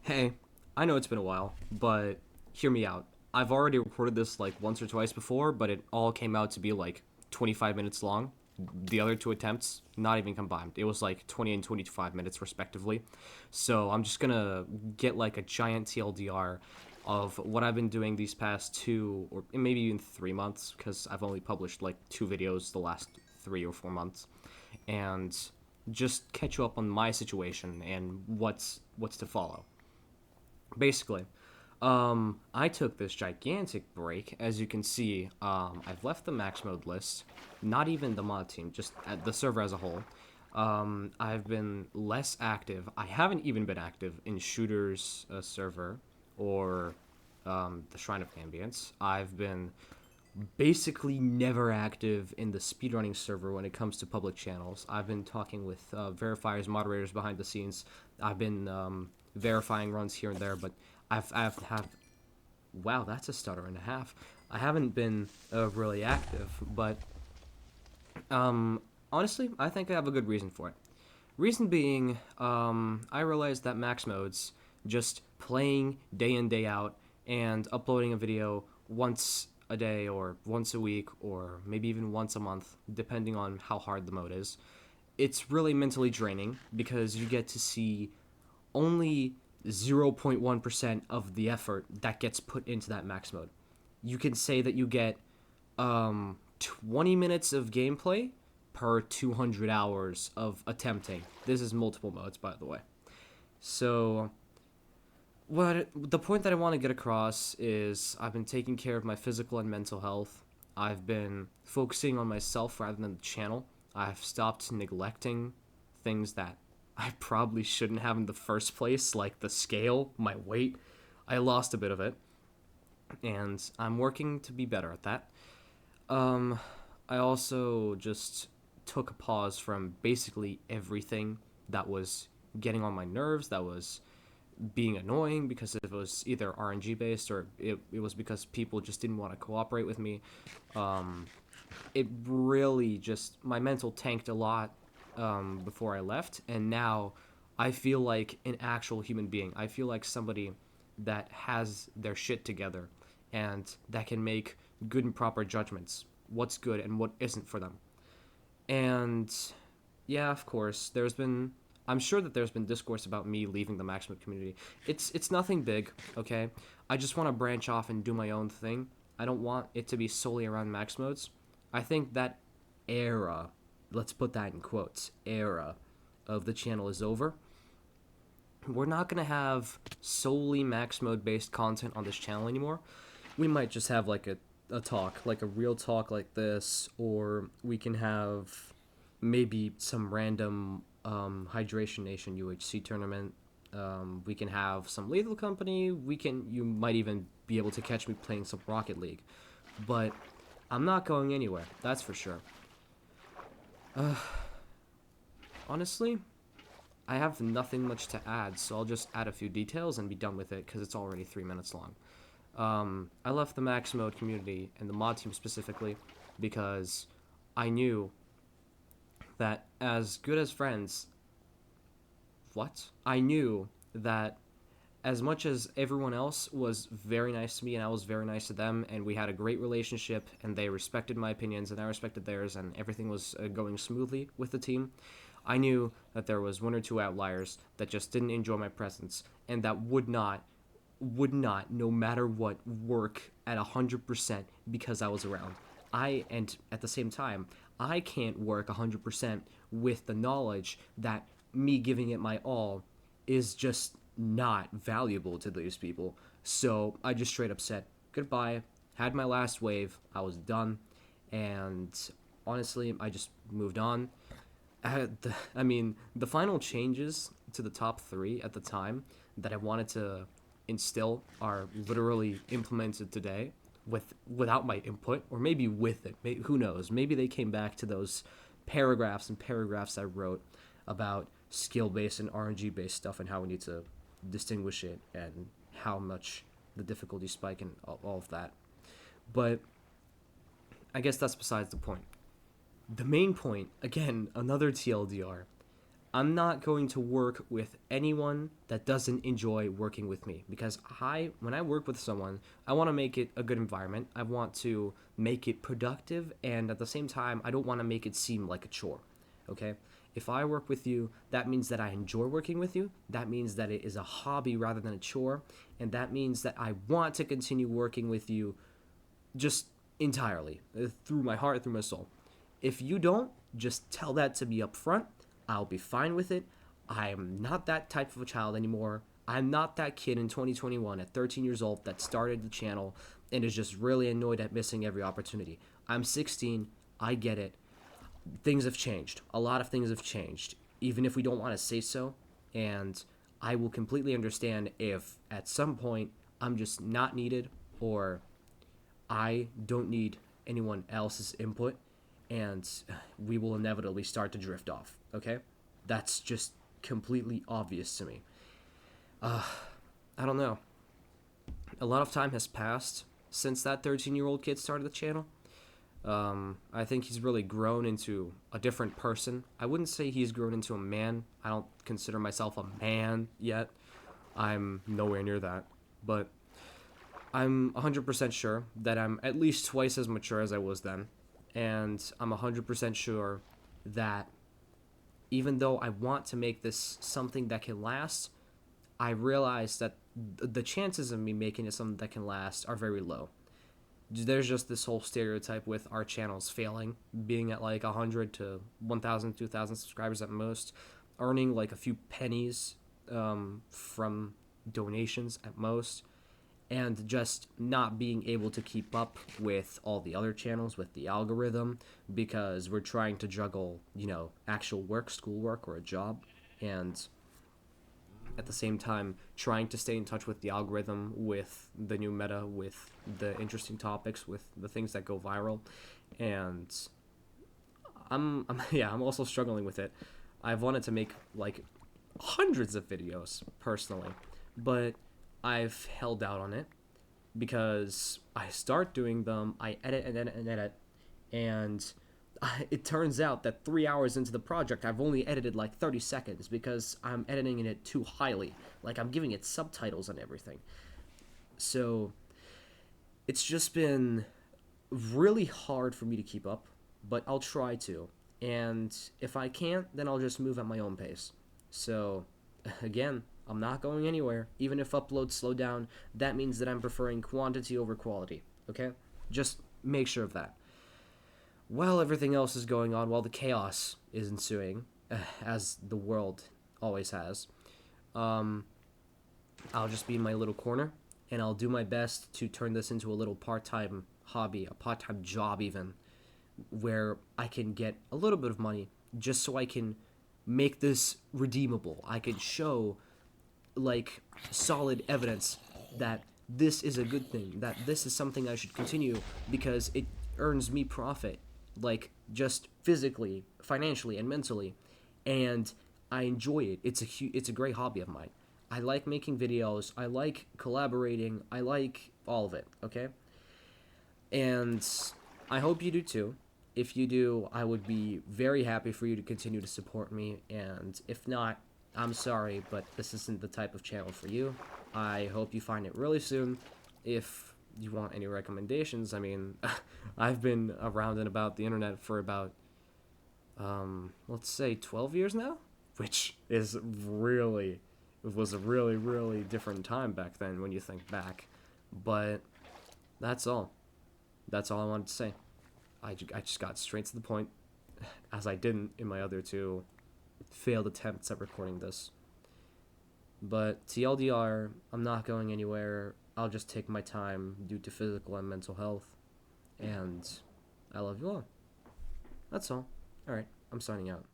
Hey, I know it's been a while, but hear me out. I've already recorded this like once or twice before, but it all came out to be like 25 minutes long. The other two attempts, not even combined. It was like 20 and 25 minutes respectively. So I'm just gonna get like a giant TLDR of what I've been doing these past 2 or maybe even 3 months, because I've only published like 2 videos the last 3 or 4 months, and just catch you up on my situation and what's to follow. Basically, I took this gigantic break. As you can see, I've left the max mode list, not even the mod team, just at the server as a whole. I've been less active. I haven't even been active in shooters server or the Shrine of Ambience. I've been basically never active in the speedrunning server when it comes to public channels. I've been talking with verifiers, moderators behind the scenes. I've been verifying runs here and there, but I've have wow, that's a stutter and a half. I haven't been really active, but honestly, I think I have a good reason for it. Reason being, I realized that max modes, just playing day in, day out, and uploading a video once a day or once a week or maybe even once a month, depending on how hard the mode is, it's really mentally draining because you get to see only 0.1% of the effort that gets put into that max mode. You can say that you get 20 minutes of gameplay per 200 hours of attempting. This is multiple modes, by the way. So, what the point that I want to get across is I've been taking care of my physical and mental health. I've been focusing on myself rather than the channel. I've stopped neglecting things that I probably shouldn't have in the first place, like the scale, my weight. I lost a bit of it, and I'm working to be better at that. Um, I also just took a pause from basically everything that was getting on my nerves, that was being annoying because it was either RNG based or it was because people just didn't want to cooperate with me. Um, it really just, my mental tanked a lot before I left, and now I feel like an actual human being. I feel like somebody that has their shit together and that can make good and proper judgments, what's good and what isn't for them. And yeah, of course, I'm sure that there's been discourse about me leaving the Max Mode community. It's nothing big, okay? I just want to branch off and do my own thing. I don't want it to be solely around max modes. I think that era, let's put that in quotes, era of the channel is over. We're not going to have solely max mode based content on this channel anymore. We might just have like a talk, like a real talk like this, or we can have maybe some random Hydration Nation UHC tournament. We can have some Lethal Company. You might even be able to catch me playing some Rocket League. But I'm not going anywhere, that's for sure. Honestly, I have nothing much to add, so I'll just add a few details and be done with it because it's already 3 minutes long. I left the max mode community and the mod team specifically because I knew that as good as friends, what? I knew that as much as everyone else was very nice to me and I was very nice to them, and we had a great relationship and they respected my opinions and I respected theirs and everything was going smoothly with the team, I knew that there was one or two outliers that just didn't enjoy my presence and that would not, no matter what, work at 100% because I was around. And at the same time, I can't work 100% with the knowledge that me giving it my all is just not valuable to these people. So I just straight up said goodbye, had my last wave, I was done, and honestly, I just moved on. The final changes to the top three at the time that I wanted to instill are literally implemented today without my input, or maybe with it. Who knows? Maybe they came back to those paragraphs and paragraphs I wrote about skill based and RNG based stuff and how we need to distinguish it and how much the difficulty spike and all of that. But I guess that's besides the point. The main point, again, another TLDR. I'm not going to work with anyone that doesn't enjoy working with me, because when I work with someone, I want to make it a good environment. I want to make it productive, and at the same time, I don't want to make it seem like a chore. Okay? If I work with you, that means that I enjoy working with you. That means that it is a hobby rather than a chore, and that means that I want to continue working with you just entirely, through my heart, through my soul. If you don't, just tell that to me up front. I'll be fine with it. I'm not that type of a child anymore. I'm not that kid in 2021 at 13 years old that started the channel and is just really annoyed at missing every opportunity. I'm 16. I get it. Things have changed. A lot of things have changed, even if we don't want to say so. And I will completely understand if at some point I'm just not needed, or I don't need anyone else's input, and we will inevitably start to drift off, okay? That's just completely obvious to me. I don't know. A lot of time has passed since that 13-year-old kid started the channel. I think he's really grown into a different person. I wouldn't say he's grown into a man. I don't consider myself a man yet. I'm nowhere near that. But I'm 100% sure that I'm at least twice as mature as I was then. And I'm 100% sure that even though I want to make this something that can last, I realize that the chances of me making it something that can last are very low. There's just this whole stereotype with our channels failing, being at like 100 to 1,000, 2,000 subscribers at most, earning like a few pennies from donations at most, and just not being able to keep up with all the other channels, with the algorithm, because we're trying to juggle, actual work, schoolwork, or a job, and at the same time trying to stay in touch with the algorithm, with the new meta, with the interesting topics, with the things that go viral. And I'm also struggling with it. I've wanted to make like hundreds of videos personally, but I've held out on it because I start doing them, I edit and edit and edit, and it turns out that 3 hours into the project, I've only edited like 30 seconds because I'm editing it too highly. Like, I'm giving it subtitles and everything. So, it's just been really hard for me to keep up, but I'll try to. And if I can't, then I'll just move at my own pace. So, again, I'm not going anywhere. Even if uploads slow down, that means that I'm preferring quantity over quality, okay? Just make sure of that. While everything else is going on, while the chaos is ensuing, as the world always has, I'll just be in my little corner, and I'll do my best to turn this into a little part-time hobby, a part-time job even, where I can get a little bit of money just so I can make this redeemable. I could show, like, solid evidence that this is a good thing, that this is something I should continue because it earns me profit, like, just physically, financially, and mentally, and I enjoy it. It's a great hobby of mine. I like making videos, I like collaborating, I like all of it, okay? And I hope you do too. If you do, I would be very happy for you to continue to support me, and if not, I'm sorry, but this isn't the type of channel for you. I hope you find it really soon. If you want any recommendations, I mean, I've been around and about the internet for about, let's say 12 years now, which is really, it was a really, really different time back then when you think back. But that's all. That's all I wanted to say. I just got straight to the point, as I didn't in my other two failed attempts at recording this. But TLDR, I'm not going anywhere. I'll just take my time due to physical and mental health. And I love you all. That's all. Alright, I'm signing out.